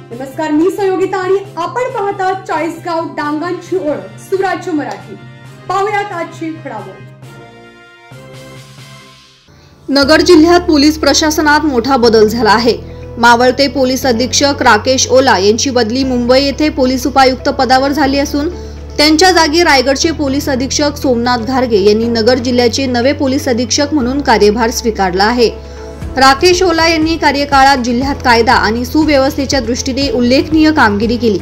नमस्कार, मी सहयोगिता आणि आपण पाहता चाळीसगाव डांगांची ओळख सुराज्य मराठी। पाहुयात आजची घडामोड। नगर जिल्ह्यात पोलीस प्रशासनात मोठा बदल झाला आहे। मावळते पोलीस अधीक्षक राकेश ओला यांची बदली मुंबई येथे पोलीस उपायुक्त पदावर झाली असून त्यांच्या जागी रायगडचे पोलीस अधीक्षक सोमनाथ घारगे यांनी नगर जिल्ह्याचे नवे पोलीस अधीक्षक म्हणून कार्यभार स्वीकारला आहे। राकेश ओला यांनी कार्यकाळात जिल्ह्यात कायदा आणि सुव्यवस्थेच्या दृष्टीने उल्लेखनीय कामगिरी केली।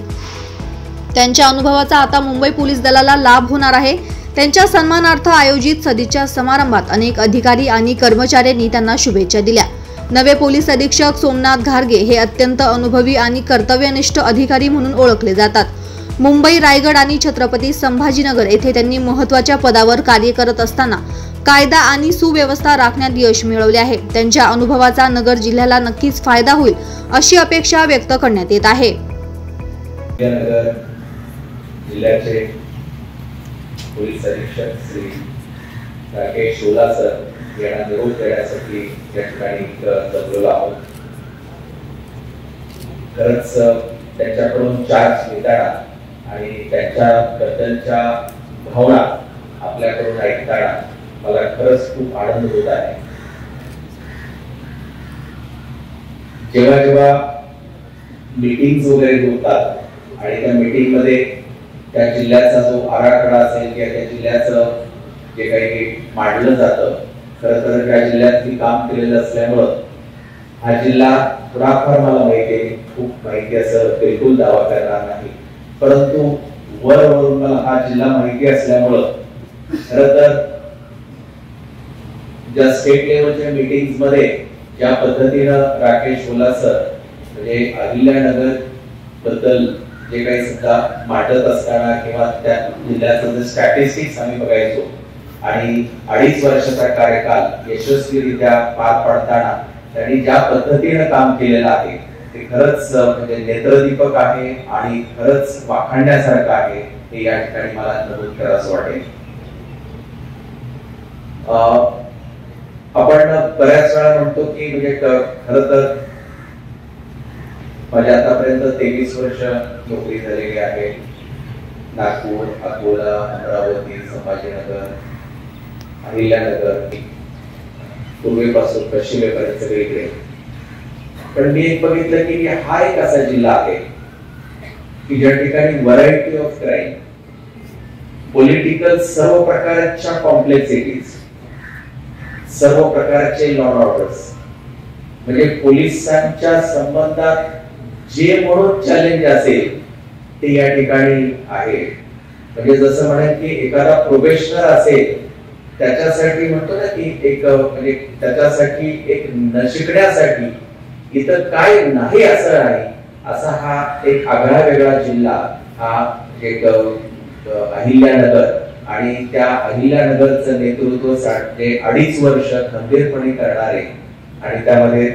त्यांच्या अनुभवाचा आता मुंबई पोलीस दलाला लाभ होणार आहे। त्यांच्या सन्मानार्थ आयोजित सदिच्छा समारंभात अनेक अधिकारी आणि कर्मचाऱ्यांनी त्यांना शुभेच्छा दिल्या। नवे पोलीस अधीक्षक सोमनाथ घारगे हे अत्यंत अनुभवी आणि कर्तव्यनिष्ठ अधिकारी म्हणून ओळखले जातात। मुंबई, रायगड आणि छत्रपती संभाजीनगर येथे त्यांनी महत्त्वाच्या पदावर कार्य करत असताना कायदा आणि सुव्यवस्था राखण्यात यश मिळवले आहे। त्यांच्या अनुभवाचा नगर जिल्ह्याला नक्कीच फायदा होईल अशी अपेक्षा व्यक्त करण्यात येत आहे। नगर जिल्ह्याचे पोलीस अधीक्षक श्री राकेश ओला सर यांना निरोप देण्यासाठी या ठिकाणी जमलेलो आहोत। खरंच त्यांच्याकडून चार्ज घेताना आणि त्यांच्याबद्दलच्या भावना आपल्याकडून ऐकताना मला खरंच खूप आनंद होत आहे। जेव्हा जेव्हा मीटिंग्स वगैरे होतात आणि त्या मीटिंग मध्ये त्या जिल्ह्याचा जो आराखडा असेल किंवा त्या जिल्ह्याचं जे काही मांडलं जातं, खरं तर त्या जिल्ह्यात मी काम केलेलं असल्यामुळं हा जिल्हा थोडाफार मला माहिती आहे, खूप माहिती असं बिलकुल दावा करणार नाही, परंतु वरवरून मला हा जिल्हा माहिती असल्यामुळं खरं तर ज्या स्टेट लेवलच्या मीटिंग्स मध्ये ज्या पद्धतीनं राकेश ओला सर म्हणजे अहिल्यानगर बद्दल जे काही सुद्धा मांडत असताना किंवा त्या जिल्ह्याचं जे स्टॅटिस्टिक्स आम्ही बघायचो आणि 2.5 वर्षाचा कार्यकाल यशस्वीरित्या पार पाडताना त्यांनी ज्या पद्धतीनं काम केलेलं आहे ते खरंच म्हणजे नेत्रदीपक आहे आणि खरंच वाखाणण्यासारखं आहे हे या ठिकाणी मला नमूद करावंसं वाटेल। आपण बऱ्याच वेळा म्हणतो की म्हणजे खरं तर माझ्या आतापर्यंत 23 वर्ष नोकरी झालेली आहे। नागपूर, अकोला, अमरावती, संभाजीनगर, अहिल्यानगर, पूर्वेपासून पश्चिमेपर्यंत सगळीकडे। पण मी एक बघितलं की हा एक असा जिल्हा आहे की ज्या ठिकाणी व्हरायटी ऑफ क्राईम, पॉलिटिकल सर्व प्रकारच्या कॉम्प्लेक्सिटीज, सर्व प्रकारचे लॉ अँड ऑर्डर्स म्हणजे पोलिसांच्या संबंधात जे म्हणून चॅलेंज असेल ते या ठिकाणी आहे। म्हणजे जसं म्हणेल की एखादा प्रोबेशनर असेल त्याच्यासाठी म्हणतो ना की एक म्हणजे त्याच्यासाठी एक न शिकण्यासाठी इथं काय नाही असं नाही, असा हा एक आगळा वेगळा जिल्हा हा एक अहिल्यानगर आणि त्या अहिल्यानगरचं नेतृत्व 2.5 वर्ष खंबीरपणे करणारे आणि त्यामध्ये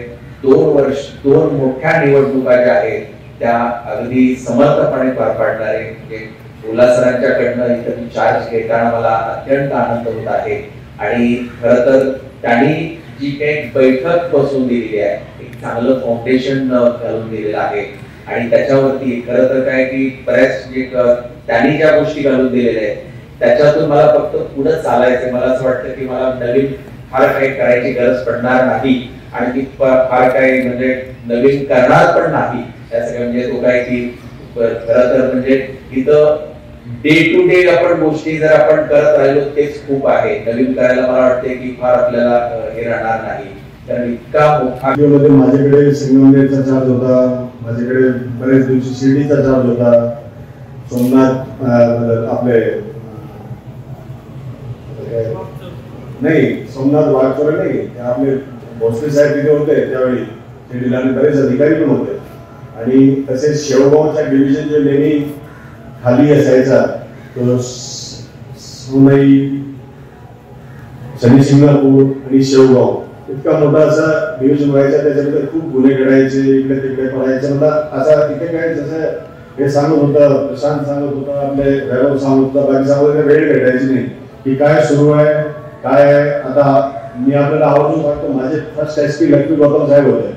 2 मोठ्या निवडणुका ज्या आहेत त्या अगदी समर्थपणे पार पाडणारे म्हणजे ओला सरांच्याकडनं इथं चार्ज घेताना मला अत्यंत आनंद होत आहे। आणि खरं तर त्यांनी जी काही बैठक बसवून दिलेली आहे, एक चांगलं फाउंडेशन घालून दिलेलं आहे आणि त्याच्यावरती खरं तर काय की बऱ्याच जे त्यांनी ज्या गोष्टी घालून दिलेल्या आहेत त्याच्यातून मला फक्त पुढे चालायचं। मला असं वाटतं की मला नवीन फार काही करायची गरज पडणार नाही आणि फार काही म्हणजे नवीन करणार पण नाही। त्याचं म्हणजे तो काय की खरं तर म्हणजे इथं डे टू डे आपण गोष्टी जर आपण करत राहिलो तेच खूप आहे। नवीन करायला मला वाटते की फार आपल्याला हे राहणार नाही, कारण इतका मोठा मध्ये माझ्याकडे संगमनेरचा चार्ज होता, माझ्याकडे बरेच दिवशी शिर्डीचा चार्ज होता, सोमनाथ आपले नाही सोमनाथ वाघचोरे नाही आपले भोसले साहेब तिथे होते त्यावेळी शिर्डीला आणि बरेच अधिकारी पण होते। आणि तसेच शेवगावच्या डिव्हिजन जे नेहमी खाली असायचा तो सोनई, शनी शिंगणापूर आणि शेवगाव इतका मोठा असा डिव्हिजन व्हायचा, त्याच्यामध्ये खूप गुन्हे घडायचे, इकडे तिकडे पडायचे। मला असा इथे काय जसं हे सांगत होतं, प्रशांत सांगत होता, आपले वैभव सांगत होता, बाकी सांगत वेळ भेटायची नाही की काय सुरू आहे काय आहे। आता मी आपल्याला आवर्जून सांगतो, माझे फर्स्ट एसपी लक्ष्मी गौतम साहेब होते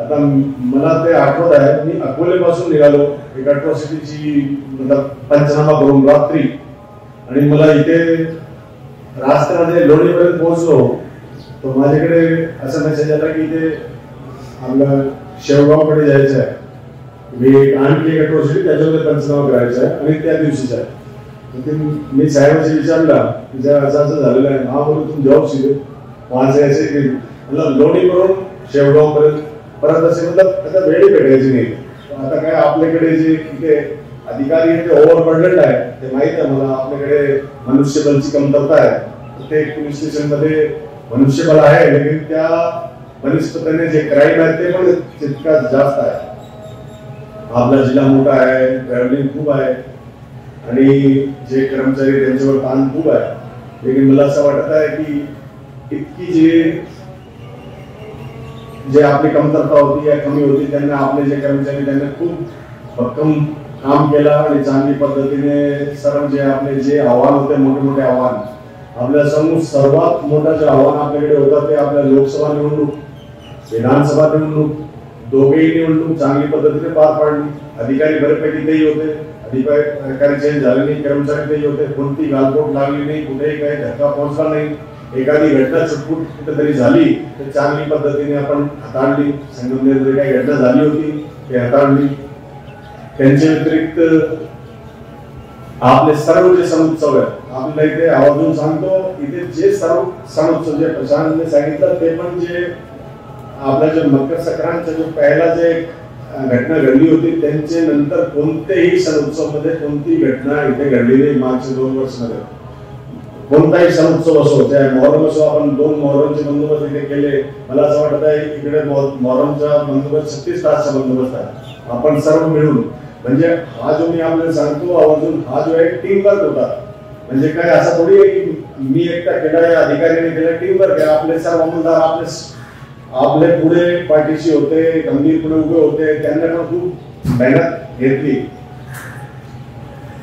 आता मला ते आठवत आहे, मी अकोलेपासून निघालो एक अट्रॉसिटीची मतलब पंचनामा करून रात्री, आणि मला इथे रस्त्यामध्ये लोणीपर्यंत पोहोचलो तर माझ्याकडे असा मेसेज आला की इथे आपलं शेवगावकडे जायचं आहे, मी आणखी एक अट्रॉसिटी त्याच्यामध्ये पंचनामा करायचा आहे आणि त्या दिवशीच आहे. मी साहेबांशी विचारला की जर असं असं झालेलं आहे, हा बोलू तुम जाऊ सीधे वहां से ऐसे की मतलब लोणी करून शेवगाव पर्यंत परत असे मतलब आता वेळी भेटायची नाही. आता काय आपल्याकडे जे इथे अधिकारी आहे ते ओव्हरबर्डन्ड आहे, ते माहित आहे मला. आपल्याकडे मनुष्यबळची कमतरता आहे. प्रत्येक पोलीस स्टेशन मध्ये मनुष्यबळ आहे, लेकिन त्या वनस्पतीने जे क्राईम आहे ते पण तितकाच जास्त आहे. आपला जिल्हा मोठा आहे, ट्रॅव्हलिंग खूप आहे आणि जे कर्मचारी त्यांच्यावर ताण खूप आहे. लेकिन मला असं वाटत आहे की इतकी जे आपली कमतरता होती या कमी होती, त्यांना आपले जे कर्मचारी त्यांनी खूप भक्कम काम केलं आणि चांगली पद्धतीने सर्व जे आपले जे आव्हान होते, मोठे मोठे आव्हान आपल्या समोर, सर्वात मोठं जे आव्हान आपल्याकडे होतं ते आपल्या लोकसभा निवडणूक, विधानसभा निवडणूक, दोघेही निवडणूक चांगली पद्धतीने पार पाडली. अधिकारी बऱ्यापैकी तेही होते, अधिकारी चेंज झाले नाही, कर्मचारी तेही होते, कोणती गालबोट लागली नाही, कुठेही काही धक्का पोहोचला नाही. एखादी घटना चुटपुट कुठेतरी झाली तर चांगली पद्धतीने आपण हाताळली. संगमनेरमध्ये काही घटना झाली होती ते हाताळली. त्यांच्या व्यतिरिक्त आपले सर्व जे सण उत्सव आहेत, आपल्या इथे आवर्जून सांगतो, इथे जे सर्व सण उत्सव जे प्रशासनाने सांगितलं ते पण जे आपला जो मकर संक्रांतचा जो पहिला जे घटना घडली होती त्यांचे नंतर कोणतेही सण उत्सव मध्ये कोणती घटना इथे घडली नाही. मागच्या 2 वर्षामध्ये कोणताही सण उत्सव असो, चाहे मोहरम असो, आपण 2 मोहरमचे बंदोबस्त इथे केले. मला असं वाटत आहे इकडे मोहरमचा बंदोबस्त 36 तासचा बंदोबस्त आहे. आपण सर्व मिळून, म्हणजे हा जो मी आपल्याला सांगतो आवर्जून, हा जो एक टीम वर्क होता. म्हणजे काय असं थोडी आहे की मी एकटा केला या अधिकाऱ्याने केला, टीम वर्क आहे. आपले सर्व अंमलदार आपले पुढे पाठीशी होते, गंभीरपणे उभे होते, त्यांनी पण खूप मेहनत घेतली.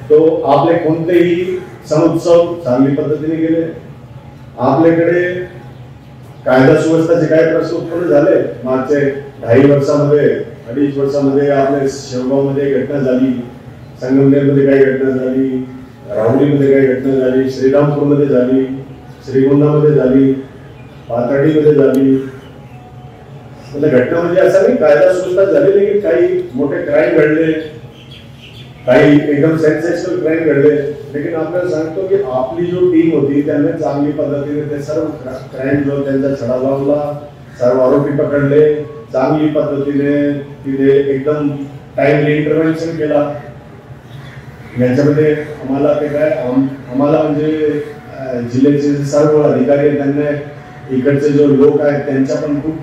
तो आपले कोणतेही सण उत्सव चांगली पद्धतीने गेले. आपल्याकडे कायदा सुव्यवस्थेचे काही प्रश्न उत्पन्न झाले मागचे 2.5 वर्षामध्ये, 2.5 वर्षामध्ये. आपल्या शेवगावमध्ये घटना झाली, संगमनेरमध्ये काही घटना झाली, राहुरीमध्ये काही घटना झाली, श्रीरामपूरमध्ये झाली, श्रीगोंदामध्ये झाली, पाथर्डीमध्ये झाली. घटना म्हणजे असं नाही कायदा सुव्यवस्था झाली, लेकिन काही मोठे क्राईम घडले, काही एकदम सेन्सेशनल क्राईम घडले. लेकिन आपल्याला सांगतो की आपली जो टीम होती त्यांनी चांगली पद्धतीने ते सर्व क्राईम जो त्यांचा छडा लावला, सर्व आरोपी पकडले, चांगली पद्धतीने तिथे एकदम टाइमली इंटरव्हेन्शन केला. याच्यामध्ये आम्हाला ते काय आम्हाला म्हणजे जिल्ह्याचे सर्व अधिकारी त्यांना इकडचे जो लोक आहेत त्यांच्या पण खूप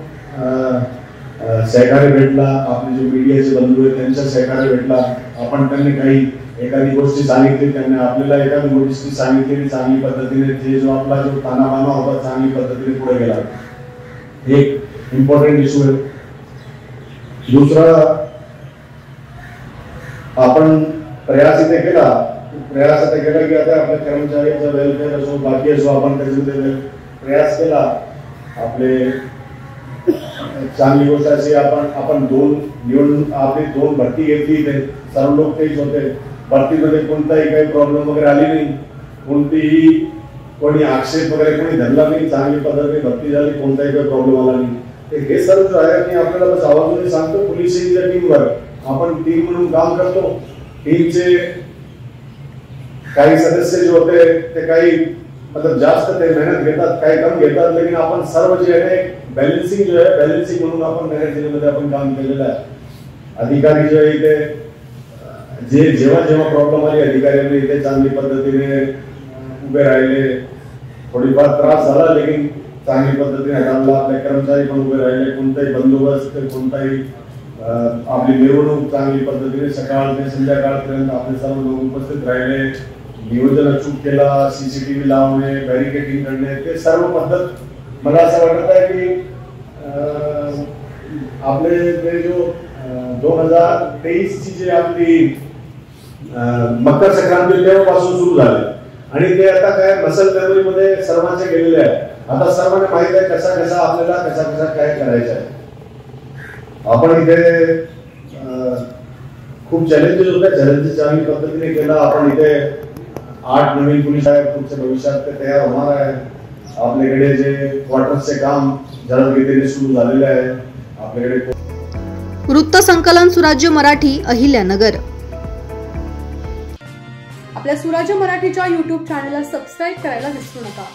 सहकार्य भेटला. आपले जे मीडियाचे बंधू आहेत त्यांचा सहकार्य भेटला. आपण त्यांनी काही एखादी गोष्टी सांगितली, त्यांनी आपल्याला एखादी गोष्टी सांगितली, चांगली पद्धतीने ते जो आपला जो तानाबाना होता चांगली पद्धतीने पुढे गेला. एक इम्पॉर्टंट इश्यू आहे. दुसरा, आपण प्रयास इथे केला की आता आपल्या कर्मचाऱ्यांचा वेलफेअर असो, बाकी असो, आपण त्याच्यामध्ये प्रयास केला. आपले चांगली गोष्ट अशी आपण 2 आपली 2 भरती घेतली, ते सर्व लोक तेच होते. भरतीमध्ये कोणताही काही प्रॉब्लेम वगैरे आली नाही, कोणी आक्षेप वगैरे कोणी धरला नाही, चांगली पद्धतीने भरती झाली, कोणताही काही प्रॉब्लेम आला नाही. हे सर्व जो आहे मी आपल्याला बस आवाजाने सांगतो, पोलिसांच्या टीमवर आपण टीम म्हणून काम करतो. टीमचे काही सदस्य जे होते ते काही मतलब जास्त ते मेहनत घेतात, काही कम घेतात, लेकिन आपण सर्व जे आहे बॅलन्सिंग जो आहे, बॅलन्सिंग म्हणून आपण नगर जिल्ह्यामध्ये आपण काम केलेलं आहे. अधिकारी जो आहे इथे जेव्हा प्रॉब्लेम आली, अधिकाऱ्यांनी इथे चांगली पद्धतीने उभे राहिले. थोडीफार त्रास झाला, लेकिन चांगली पद्धतीने हाताळला. आपले कर्मचारी पण उभे राहिले. कोणताही बंदोबस्त, कोणताही आपली मिरवणूक चांगली पद्धतीने सकाळ ते संध्याकाळपर्यंत आपले सर्व लोक उपस्थित राहिले. नियोजन अचूक केला, सीसीटीव्ही लावणे, बॅरिकेडिंग करणे, ते सर्व पद्धत मला असं वाटत आहे की आपले ते जो 2023 ची जी आपली मकर संक्रांती तेव्हापासून सुरू झाले आणि ते आता काय मसल मेमरीमध्ये सर्वांचे गेलेले आहे. आता सर्वांना माहित आहे कसा आपल्याला कसा काय करायचं आहे. आपण इथे खूप चॅलेंजेस होत्या, चॅलेंजेस चांगल्या पद्धतीने केला. आपण इथे 8 नवीन पोलीस आहेत, पुढच्या भविष्यात ते तयार होणार आहे. आपल्याकडे जे क्वार्टर्सचे काम जलदगतीने सुरू झालेले आहे. आपल्याकडे वृत्त संकलन सुराज्य मराठी, अहिल्यानगर. आपल्या सुराज्य मराठीच्या YouTube चॅनलला सबस्क्राईब करायला विसरू नका.